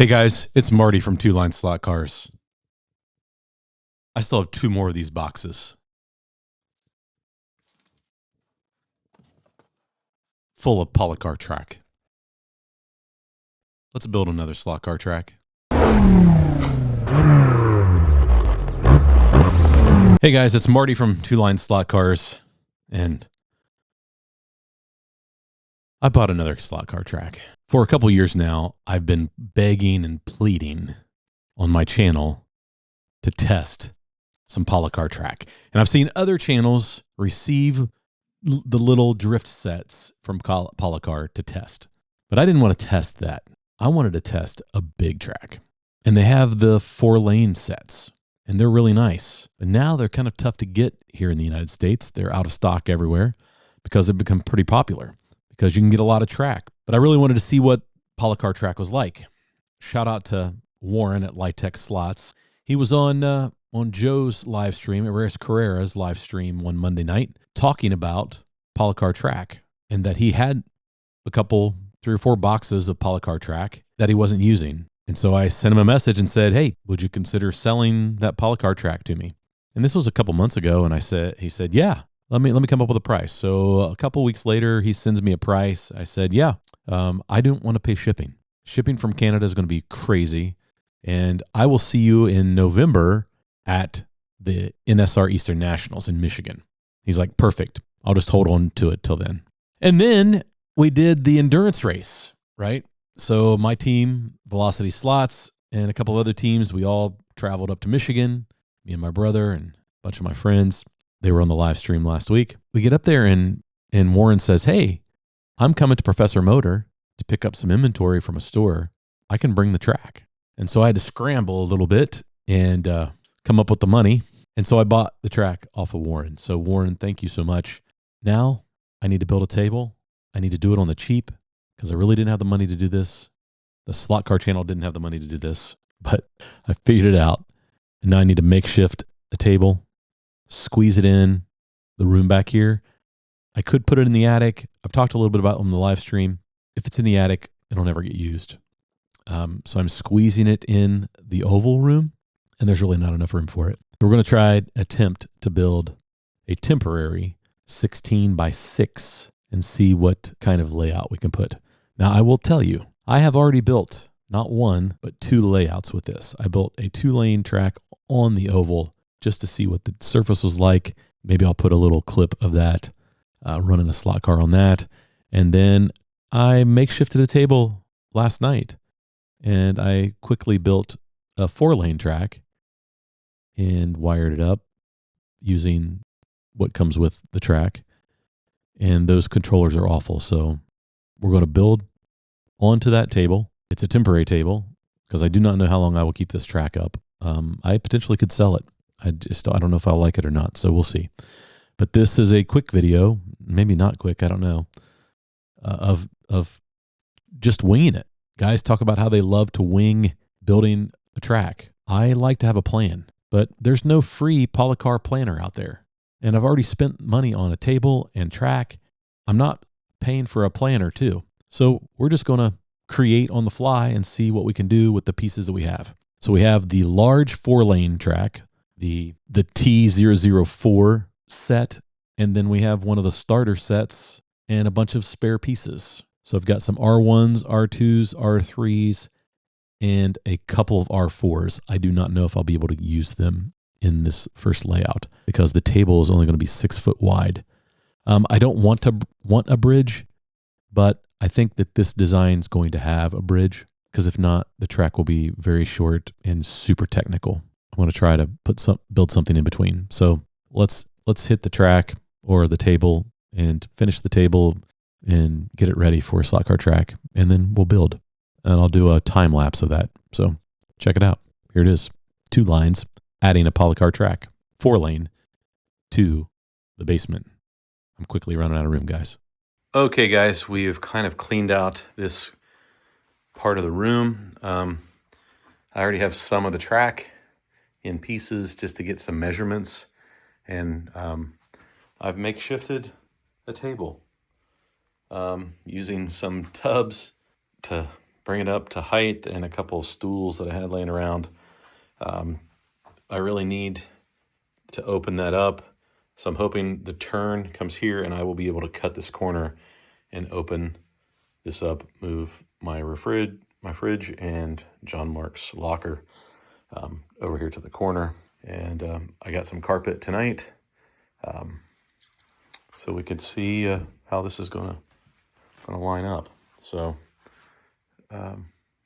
Hey guys, it's Marty from Two Line Slot Cars. I still have 2 more of these boxes full of Policar Track. Let's build another slot car track. Hey guys, it's Marty from Two Line Slot Cars, and I bought another slot car track. For a couple years now, I've been begging and pleading on my channel to test some Policar Track. And I've seen other channels receive the little drift sets from Policar to test. But I didn't want to test that. I wanted to test a big track. And they have the 4-lane sets, and they're really nice. But now they're kind of tough to get here in the United States. They're out of stock everywhere because they've become pretty popular, because you can get a lot of track. But I really wanted to see what Policar Track was like. Shout out to Warren at Lightek Slots. He was on Joe's live stream, Ares Carrera's live stream one Monday night, talking about Policar Track, and that he had a couple, 3 or 4 boxes of Policar Track that he wasn't using. And so I sent him a message and said, hey, would you consider selling that Policar Track to me? And this was a couple months ago, and he said, yeah, let me come up with a price. So a couple weeks later, he sends me a price. I said, yeah, I don't want to pay shipping. Shipping from Canada is going to be crazy. And I will see you in November at the NSR Eastern Nationals in Michigan. He's like, perfect. I'll just hold on to it till then. And then we did the endurance race, right? So my team, Velocity Slots, and a couple of other teams, we all traveled up to Michigan, me and my brother and a bunch of my friends. They were on the live stream last week. We get up there and Warren says, hey, I'm coming to Professor Motor to pick up some inventory from a store. I can bring the track. And so I had to scramble a little bit and come up with the money. And so I bought the track off of Warren. So Warren, thank you so much. Now I need to build a table. I need to do it on the cheap because I really didn't have the money to do this. The slot car channel didn't have the money to do this, but I figured it out. And now I need to makeshift a table, squeeze it in the room back here. I could put it in the attic. I've talked a little bit about it on the live stream. If it's in the attic, it'll never get used. So I'm squeezing it in the oval room, and there's really not enough room for it. We're going to attempt to build a temporary 16 by 6 and see what kind of layout we can put. Now, I will tell you, I have already built not 1, but 2 layouts with this. I built a 2-lane track on the oval just to see what the surface was like. Maybe I'll put a little clip of that, running a slot car on that. And then I makeshifted a table last night, and I quickly built a 4-lane track and wired it up using what comes with the track. And those controllers are awful. So we're going to build onto that table. It's a temporary table because I do not know how long I will keep this track up. I potentially could sell it. I don't know if I'll like it or not. So we'll see. But this is a quick video, maybe not quick, I don't know, of just winging it. Guys talk about how they love to wing building a track. I like to have a plan, but there's no free Policar planner out there. And I've already spent money on a table and track. I'm not paying for a planner too. So we're just going to create on the fly and see what we can do with the pieces that we have. So we have the large 4-lane track, the T004 set, and then we have one of the starter sets and a bunch of spare pieces. So I've got some R1s, R2s, R3s, and a couple of R4s. I do not know if I'll be able to use them in this first layout because the table is only going to be 6 foot wide. I don't want a bridge, but I think that this design is going to have a bridge because if not, the track will be very short and super technical. I want to try to build something in between. So let's hit the track or the table and finish the table and get it ready for a slot car track, and then we'll build. And I'll do a time lapse of that. So check it out. Here it is. 2 lines, adding a Policar track, 4-lane to the basement. I'm quickly running out of room, guys. Okay, guys, we've kind of cleaned out this part of the room. I already have some of the track in pieces just to get some measurements. And I've makeshifted a table using some tubs to bring it up to height, and a couple of stools that I had laying around. I really need to open that up. So I'm hoping the turn comes here and I will be able to cut this corner and open this up, move my fridge and John Mark's locker over here to the corner. And I got some carpet tonight, so we could see how this is gonna line up. So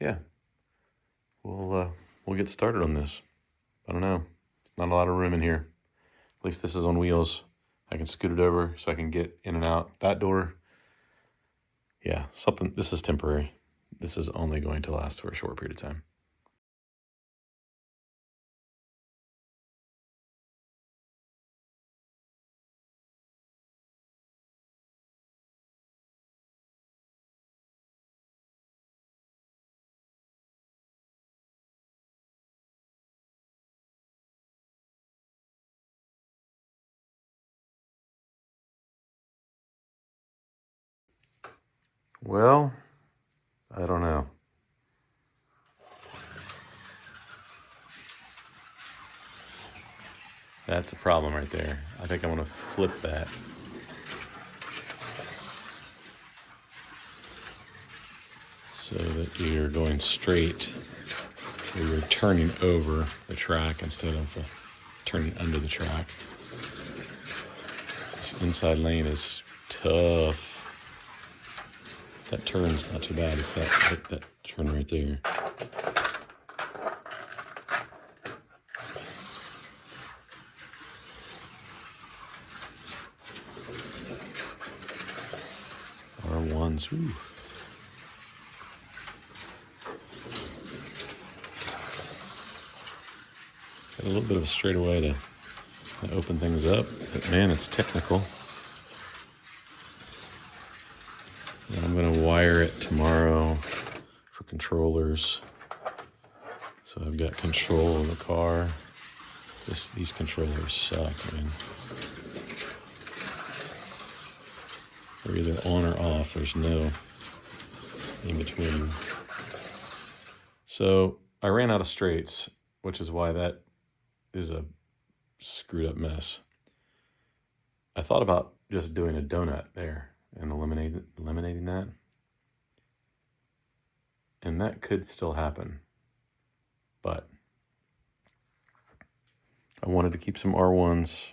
yeah, we'll get started on this. I don't know. It's not a lot of room in here. At least this is on wheels. I can scoot it over so I can get in and out that door. Yeah, this is temporary. This is only going to last for a short period of time. Well, I don't know. That's a problem right there. I think I'm gonna flip that. So that you're going straight, or you're turning over the track instead of turning under the track. This inside lane is tough. That turn's not too bad. It's that turn right there. R1s. Ooh. Got a little bit of a straightaway to open things up, but man, it's technical. And I'm gonna wire it tomorrow for controllers. So I've got control of the car. These controllers suck, man. They're either on or off. There's no in between. So I ran out of straights, which is why that is a screwed up mess. I thought about just doing a donut there and eliminating that. And that could still happen. But I wanted to keep some R1s.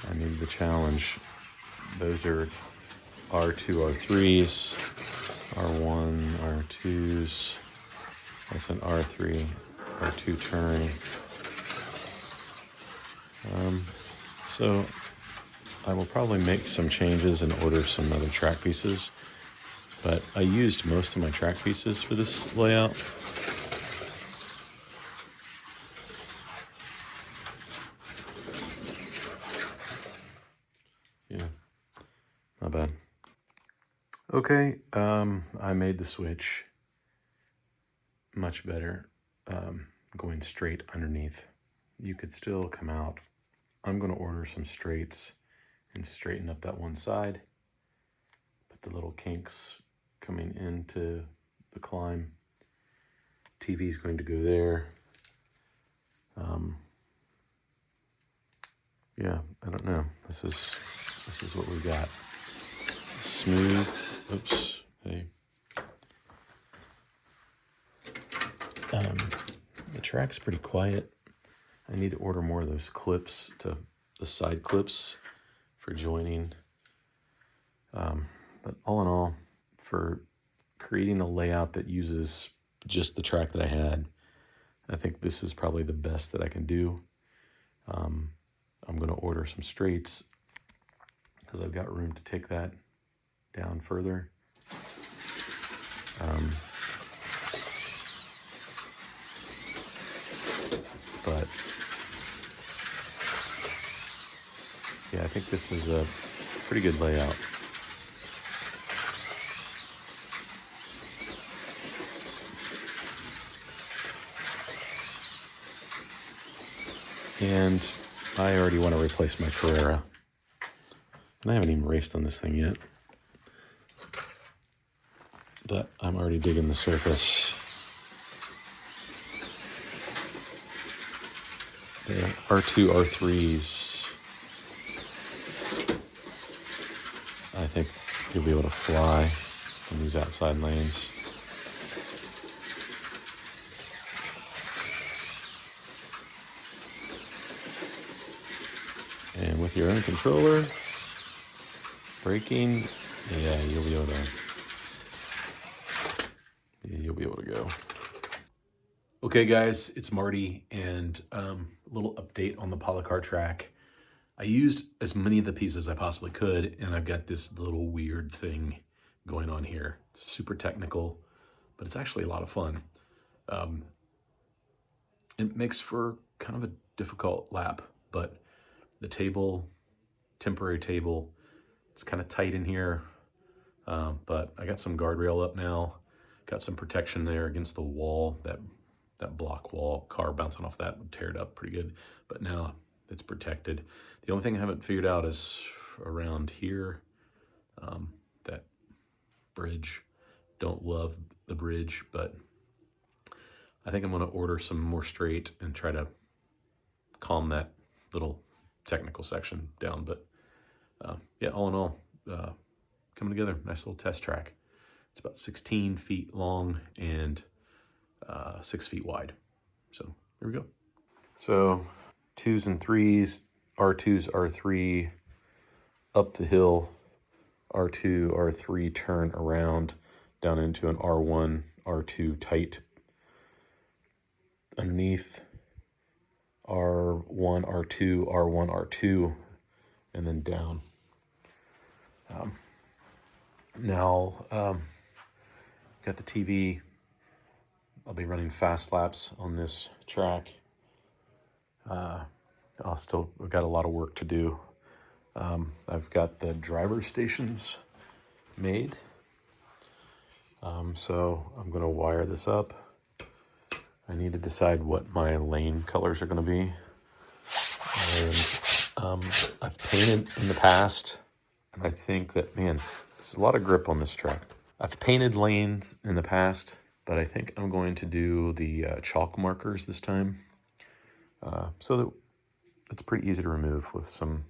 I needed the challenge. Those are R2, R3s, R1, R2s. That's an R3, R2 turn. So I will probably make some changes and order some other track pieces. But I used most of my track pieces for this layout. Yeah, not bad. Okay, I made the switch much better, going straight underneath. You could still come out. I'm going to order some straights and straighten up that one side. Put the little kinks coming into the climb. TV is going to go there. Yeah, I don't know. This is what we got. Smooth. Oops. Hey. The track's pretty quiet. I need to order more of those clips, the side clips for joining. But all in all, for creating a layout that uses just the track that I had, I think this is probably the best that I can do. I'm going to order some straights because I've got room to take that down further. But yeah, I think this is a pretty good layout. And I already want to replace my Carrera. And I haven't even raced on this thing yet. that I'm already digging the surface. The R2, R3s, I think you'll be able to fly in these outside lanes. And with your own controller, braking, yeah, you'll be able to go. Okay, guys, it's Marty, and a little update on the Policar Track. I used as many of the pieces as I possibly could, and I've got this little weird thing going on here. It's super technical, but it's actually a lot of fun. It makes for kind of a difficult lap, but the table, temporary table, it's kind of tight in here, but I got some guardrail up now, got some protection there against the wall, that block wall, car bouncing off that would tear it up pretty good, but now it's protected. The only thing I haven't figured out is around here, that bridge. Don't love the bridge, but I think I'm gonna order some more straight and try to calm that little technical section down. But yeah, all in all, coming together, nice little test track. It's about 16 feet long and 6 feet wide. So here we go. So 2s and 3s, R2s, R3, up the hill, R2, R3, turn around down into an R1, R2 tight. Underneath, R1, R2, R1, R2, and then down. Now, got the TV. I'll be running fast laps on this track. We've got a lot of work to do. I've got the driver stations made. So I'm gonna wire this up. I need to decide what my lane colors are gonna be. And I've painted in the past, and I think that, man, there's a lot of grip on this track. I've painted lanes in the past, but I think I'm going to do the chalk markers this time, so that it's pretty easy to remove with some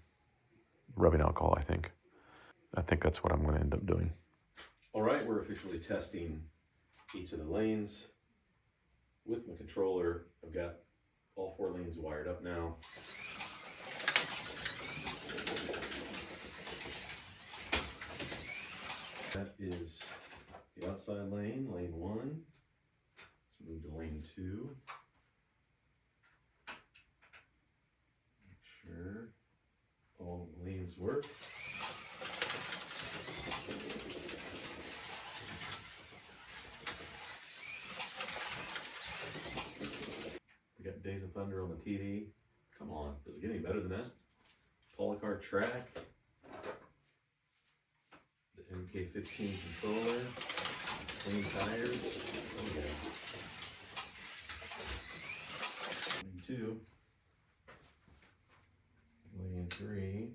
rubbing alcohol, I think. I think that's what I'm going to end up doing. All right, we're officially testing each of the lanes with my controller. I've got all 4 lanes wired up now. That is the outside lane, lane 1. Let's move to lane 2. Make sure all lanes work. We got Days of Thunder on the TV. Come on, does it get any better than that? Policar Track. The MK15 controller. Clean tires. Oh yeah. Lane 2. Lane 3.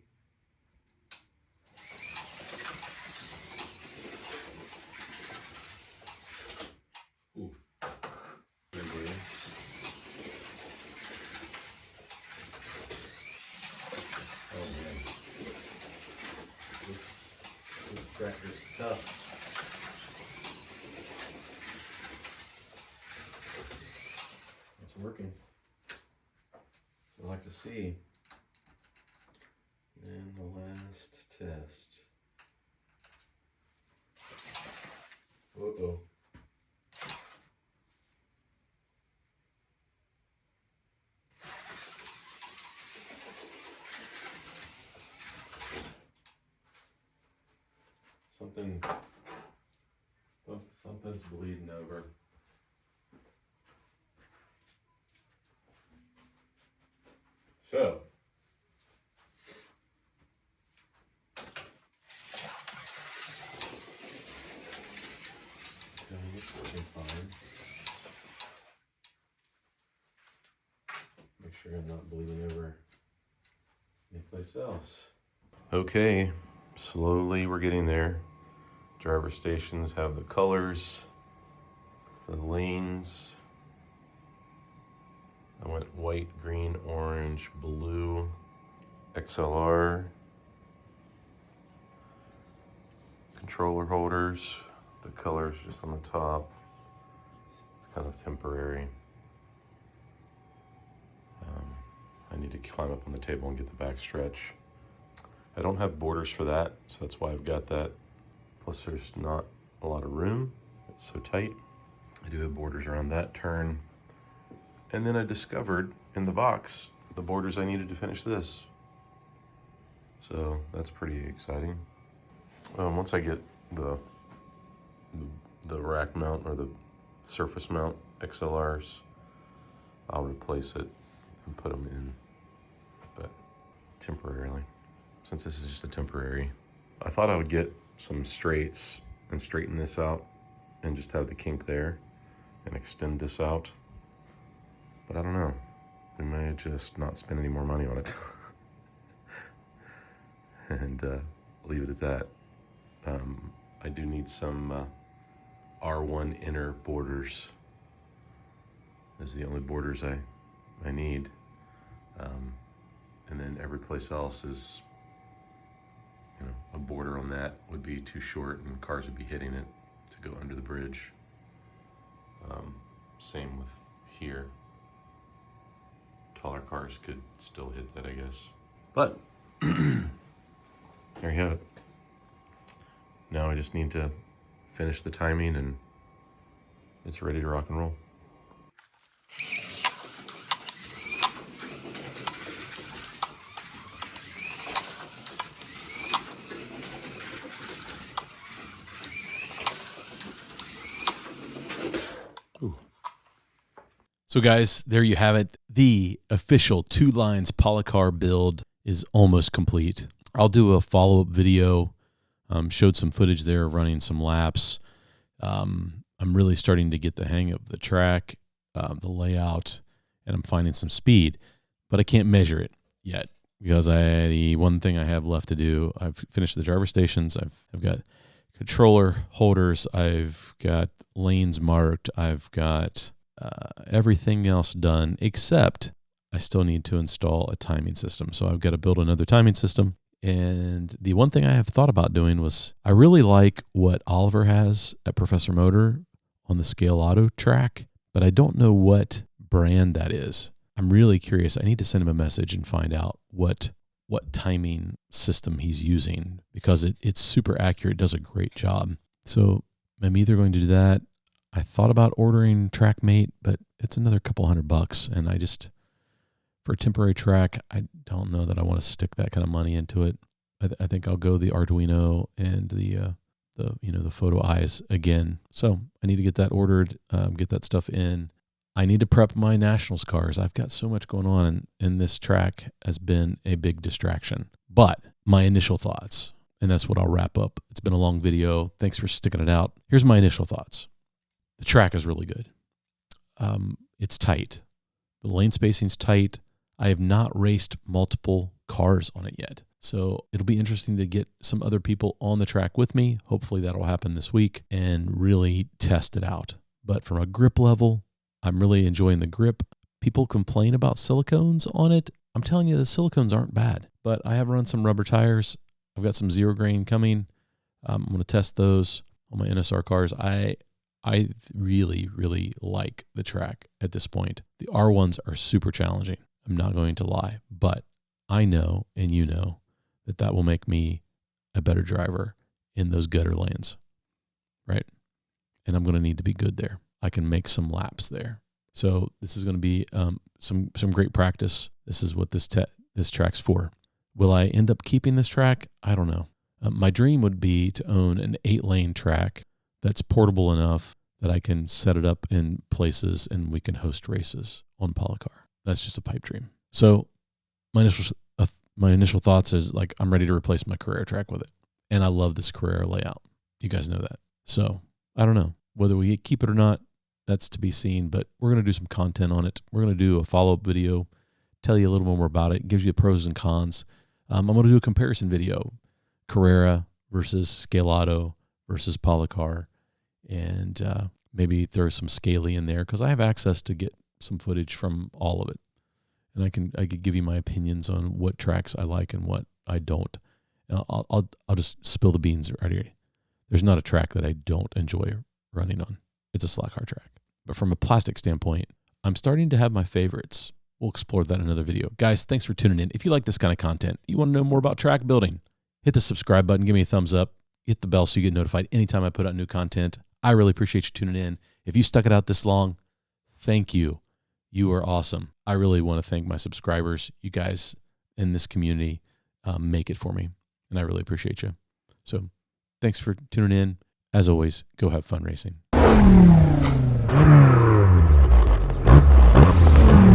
Ooh. There it is. Oh man. This tractor's tough. It's working. So I like to see. And the last test. Uh-oh. Something's bleeding over. So, it's working fine. Make sure I'm not bleeding over anyplace else. Okay, slowly we're getting there. Driver stations have the colors, the lanes. I went white, green, orange, blue, XLR. Controller holders, the colors just on the top. It's kind of temporary. I need to climb up on the table and get the back stretch. I don't have borders for that, so that's why I've got that. Plus there's not a lot of room. It's so tight. I do have borders around that turn. And then I discovered in the box the borders I needed to finish this. So that's pretty exciting. Once I get the rack mount or the surface mount XLRs, I'll replace it and put them in, but temporarily, since this is just a temporary. I thought I would get some straights and straighten this out and just have the kink there and extend this out, but I don't know. We may just not spend any more money on it and leave it at that. I do need some R1 inner borders. Those are the only borders I need. And then every place else is, you know, a border on that would be too short and cars would be hitting it to go under the bridge. Same with here. Taller cars could still hit that, I guess. But there you have it. Now I just need to finish the timing and it's ready to rock and roll. Ooh. So guys, there you have it. The official 2 lines Policar build is almost complete. I'll do a follow-up video. Showed some footage there running some laps. I'm really starting to get the hang of the track, the layout, and I'm finding some speed, but I can't measure it yet because the one thing I have left to do, I've finished the driver stations. I've got controller holders. I've got lanes marked. I've got everything else done except I still need to install a timing system. So I've got to build another timing system. And the one thing I have thought about doing was I really like what Oliver has at Professor Motor on the Scaleauto Track, but I don't know what brand that is. I'm really curious. I need to send him a message and find out what timing system he's using because it's super accurate. It does a great job. So I'm either going to do that. I thought about ordering TrackMate, but it's another couple $100, and I just, for a temporary track, I don't know that I want to stick that kind of money into it. I think I'll go the Arduino and the photo eyes again. So I need to get that ordered, get that stuff in. I need to prep my nationals cars. I've got so much going on, and this track has been a big distraction. But my initial thoughts, and that's what I'll wrap up. It's been a long video. Thanks for sticking it out. Here's my initial thoughts. The track is really good. It's tight. The lane spacing's tight. I have not raced multiple cars on it yet. So it'll be interesting to get some other people on the track with me. Hopefully that'll happen this week and really test it out. But from a grip level, I'm really enjoying the grip. People complain about silicones on it. I'm telling you, the silicones aren't bad. But I have run some rubber tires. I've got some zero grain coming. I'm going to test those on my NSR cars. I really, really like the track at this point. The R1s are super challenging. I'm not going to lie, but I know, and you know, that will make me a better driver in those gutter lanes, right? And I'm going to need to be good there. I can make some laps there. So this is going to be some great practice. This is what this track's for. Will I end up keeping this track? I don't know. My dream would be to own an 8-lane track that's portable enough that I can set it up in places and we can host races on Policar. That's just a pipe dream. So my initial thoughts is like I'm ready to replace my Carrera track with it. And I love this Carrera layout. You guys know that. So I don't know whether we keep it or not. That's to be seen, but we're going to do some content on it. We're going to do a follow-up video, tell you a little more about it, gives you the pros and cons. I'm going to do a comparison video, Carrera versus Scaleauto versus Policar, and maybe throw some Scaley in there because I have access to get some footage from all of it, and I could give you my opinions on what tracks I like and what I don't. And I'll just spill the beans right here. There's not a track that I don't enjoy running on. It's a slot car track. But from a plastic standpoint, I'm starting to have my favorites. We'll explore that in another video. Guys, thanks for tuning in. If you like this kind of content, you want to know more about track building, hit the subscribe button, give me a thumbs up, hit the bell so you get notified anytime I put out new content. I really appreciate you tuning in. If you stuck it out this long, thank you. You are awesome. I really want to thank my subscribers. You guys in this community make it for me, and I really appreciate you. So thanks for tuning in. As always, go have fun racing.